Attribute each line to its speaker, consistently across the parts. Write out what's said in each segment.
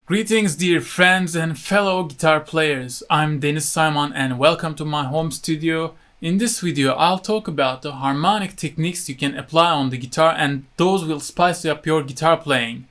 Speaker 1: Greetings dear friends and fellow guitar players, I'm Deniz Sayman and welcome to my home studio. In this video I'll talk about the harmonic techniques you can apply on the guitar and those will spice up your guitar playing.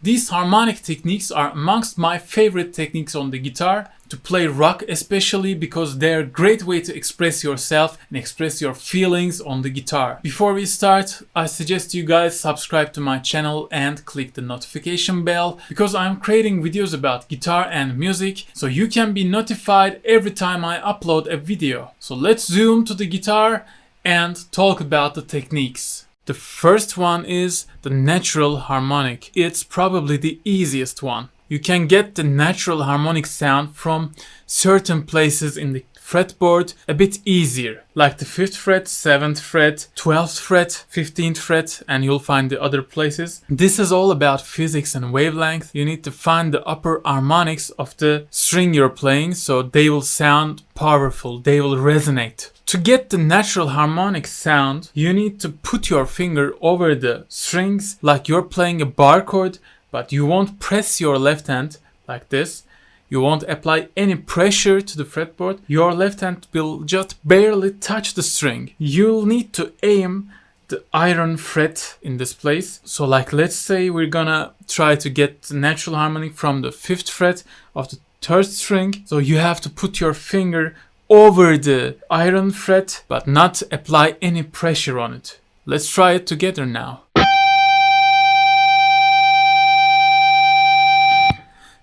Speaker 1: These harmonic techniques are amongst my favorite techniques on the guitar, to play rock especially because they're a great way to express yourself and express your feelings on the guitar. Before we start, I suggest you guys subscribe to my channel and click the notification bell because I'm creating videos about guitar and music, so you can be notified every time I upload a video. So let's zoom to the guitar and talk about the techniques. The first one is the natural harmonic. It's probably the easiest one. You can get the natural harmonic sound from certain places in the fretboard a bit easier, like the 5th fret, 7th fret, 12th fret, 15th fret, and you'll find the other places. This is all about physics and wavelength. You need to find the upper harmonics of the string you're playing so they will sound powerful, they will resonate. To get the natural harmonic sound, you need to put your finger over the strings like you're playing a bar chord, but you won't press your left hand like this. You won't apply any pressure to the fretboard. Your left hand will just barely touch the string. You'll need to aim the iron fret in this place. So like let's say we're gonna try to get the natural harmonic from the 5th fret of the 3rd string. So you have to put your finger over the iron fret but not apply any pressure on it. Let's try it together now.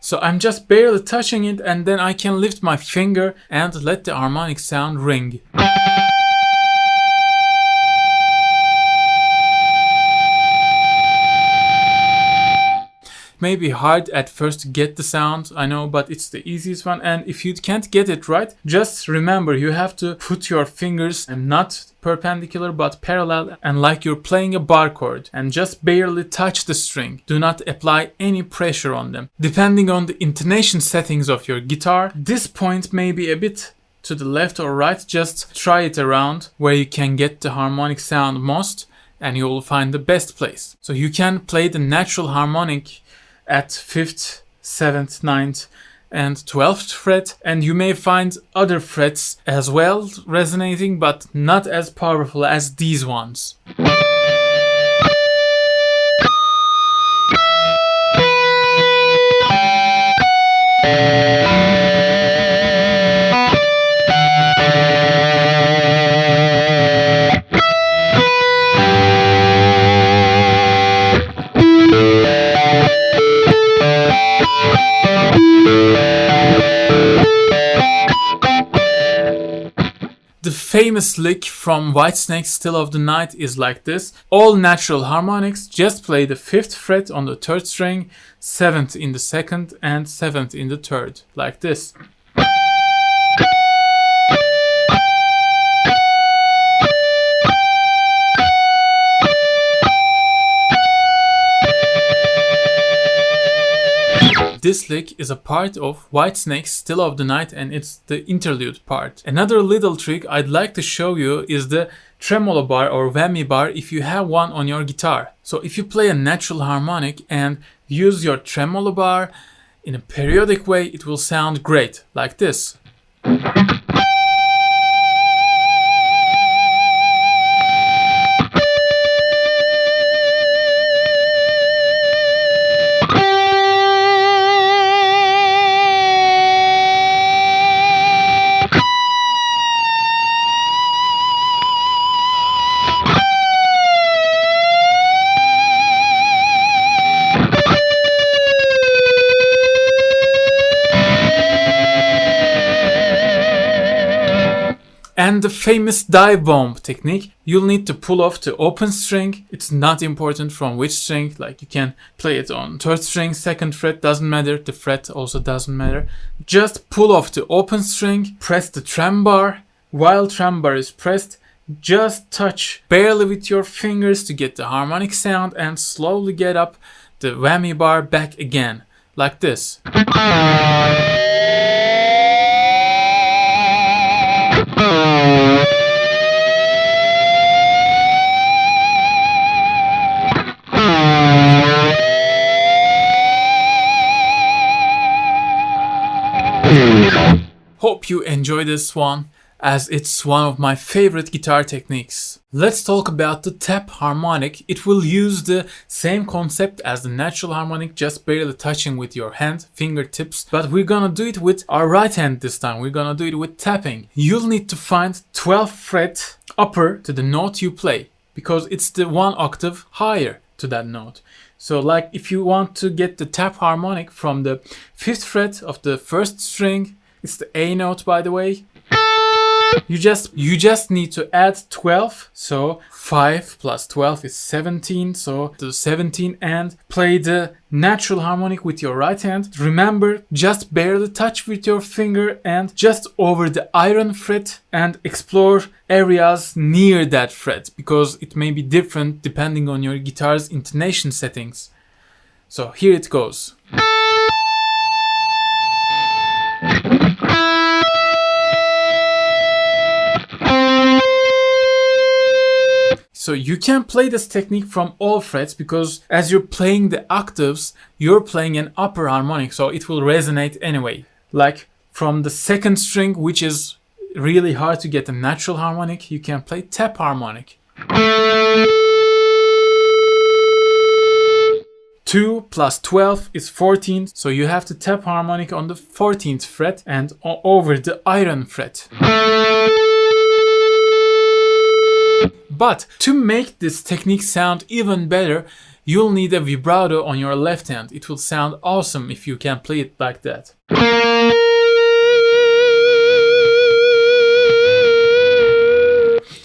Speaker 1: So I'm just barely touching it and then I can lift my finger and let the harmonic sound ring. May be hard at first to get the sound, I know, but it's the easiest one, and if you can't get it right, just remember you have to put your fingers not perpendicular but parallel and like you're playing a bar chord and just barely touch the string. Do not apply any pressure on them. Depending on the intonation settings of your guitar, this point may be a bit to the left or right. Just try it around where you can get the harmonic sound most and you will find the best place. So you can play the natural harmonic at 5th, 7th, 9th and 12th fret, and you may find other frets as well resonating but not as powerful as these ones. The famous lick from Whitesnake's Still of the Night is like this. All natural harmonics, just play the 5th fret on the 3rd string, 7th in the 2nd and 7th in the 3rd, like this. This lick is a part of Whitesnake's Still of the Night and it's the interlude part. Another little trick I'd like to show you is the tremolo bar or whammy bar if you have one on your guitar. So if you play a natural harmonic and use your tremolo bar in a periodic way, it will sound great, like this. And the famous dive bomb technique, you'll need to pull off the open string. It's not important from which string, like you can play it on 3rd string, 2nd fret, doesn't matter, the fret also doesn't matter. Just pull off the open string, press the trem bar. While trem bar is pressed, Just touch barely with your fingers to get the harmonic sound and slowly get up the whammy bar back again, like this. Hope you enjoy this one, as it's one of my favorite guitar techniques. Let's talk about the tap harmonic. It will use the same concept as the natural harmonic, just barely touching with your hand, fingertips, but we're gonna do it with our right hand this time. We're gonna do it with tapping. You'll need to find 12th fret upper to the note you play, because it's the one octave higher to that note. So like if you want to get the tap harmonic from the 5th fret of the first string, it's the A note by the way, you just need to add 12, so 5 plus 12 is 17, so the 17, and play the natural harmonic with your right hand. Remember, just barely touch with your finger and just over the iron fret, and explore areas near that fret, because it may be different depending on your guitar's intonation settings. So here it goes. So you can play this technique from all frets, because as you're playing the octaves, you're playing an upper harmonic, so it will resonate anyway. Like from the 2nd string, which is really hard to get a natural harmonic, you can play tap harmonic. 2 plus 12 is 14, so you have to tap harmonic on the 14th fret and over the iron fret. But to make this technique sound even better, you'll need a vibrato on your left hand. It will sound awesome if you can play it like that.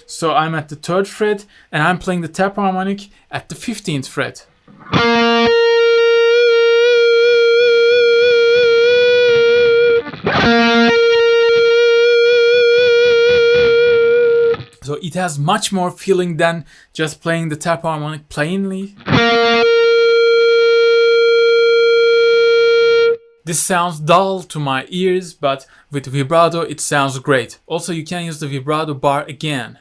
Speaker 1: So I'm at the 3rd fret and I'm playing the tap harmonic at the 15th fret. So it has much more feeling than just playing the tap harmonic plainly. This sounds dull to my ears, but with vibrato it sounds great. Also, you can use the vibrato bar again.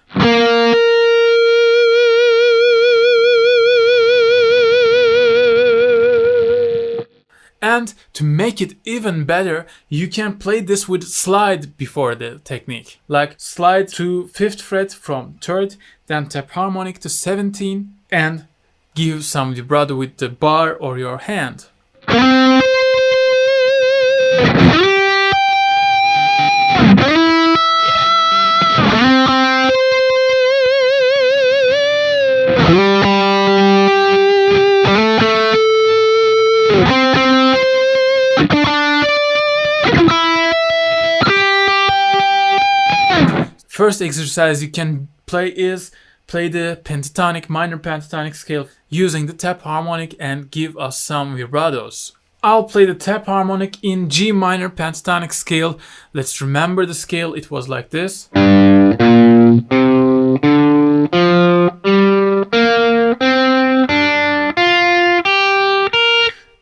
Speaker 1: And to make it even better, you can play this with slide before the technique. Like slide to 5th fret from 3rd, then tap harmonic to 17, and give some vibrato with the bar or your hand. First exercise you can play is play the pentatonic, minor pentatonic scale using the tap harmonic and give us some vibratos. I'll play the tap harmonic in G minor pentatonic scale. Let's remember the scale, it was like this.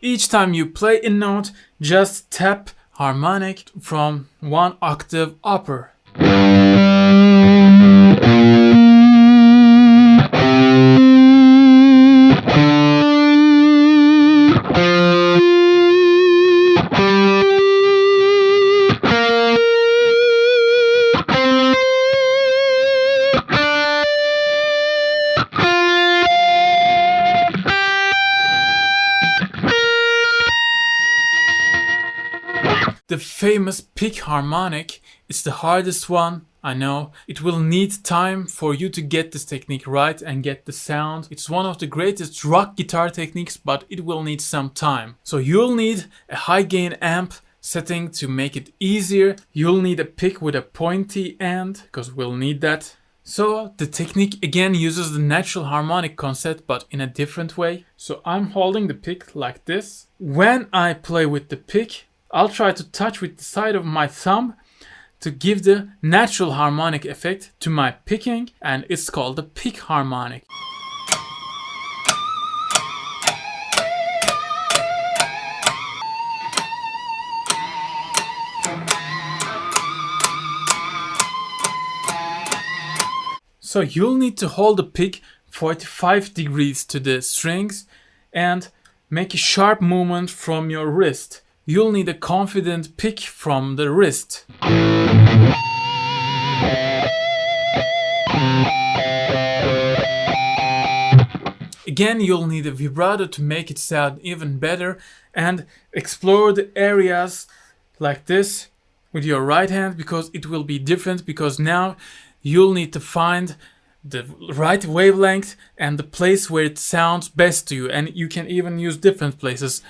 Speaker 1: Each time you play a note, just tap harmonic from one octave upper. The famous pick harmonic is the hardest one, I know. It will need time for you to get this technique right and get the sound. It's one of the greatest rock guitar techniques, but it will need some time. So you'll need a high gain amp setting to make it easier. You'll need a pick with a pointy end, because we'll need that. So the technique again uses the natural harmonic concept, but in a different way. So I'm holding the pick like this. When I play with the pick, I'll try to touch with the side of my thumb to give the natural harmonic effect to my picking, and it's called the pick harmonic. So you'll need to hold the pick 45 degrees to the strings and make a sharp movement from your wrist. You'll need a confident pick from the wrist. Again, you'll need a vibrato to make it sound even better, and explore the areas like this with your right hand, because it will be different, because now you'll need to find the right wavelength and the place where it sounds best to you, and you can even use different places.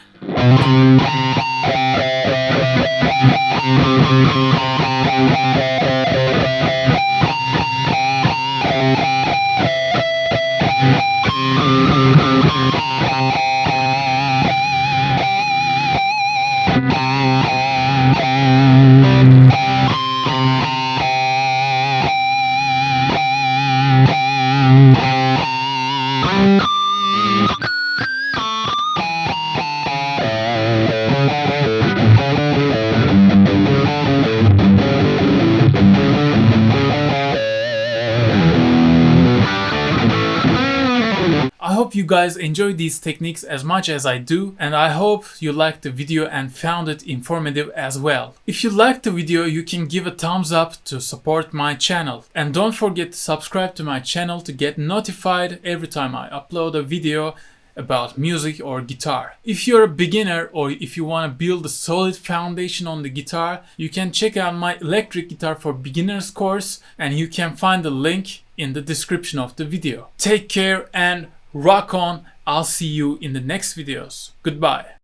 Speaker 1: I hope you guys enjoy these techniques as much as I do, and I hope you liked the video and found it informative as well. If you liked the video, you can give a thumbs up to support my channel. And don't forget to subscribe to my channel to get notified every time I upload a video about music or guitar. If you're a beginner or if you want to build a solid foundation on the guitar, you can check out my electric guitar for beginners course, and you can find the link in the description of the video. Take care and rock on. I'll see you in the next videos. Goodbye.